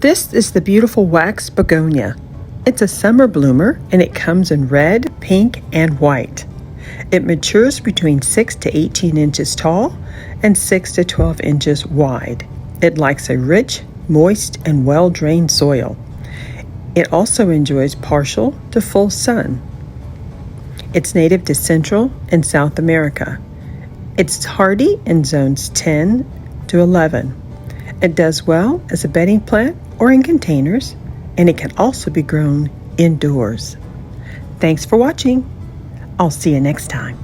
This is the beautiful Wax Begonia. It's a summer bloomer and it comes in red, pink, and white. It matures between 6 to 18 inches tall and 6 to 12 inches wide. It likes a rich, moist, and well-drained soil. It also enjoys partial to full sun. It's native to Central and South America. It's hardy in zones 10 to 11. It does well as a bedding plant or in containers, and it can also be grown indoors. Thanks for watching. I'll see you next time.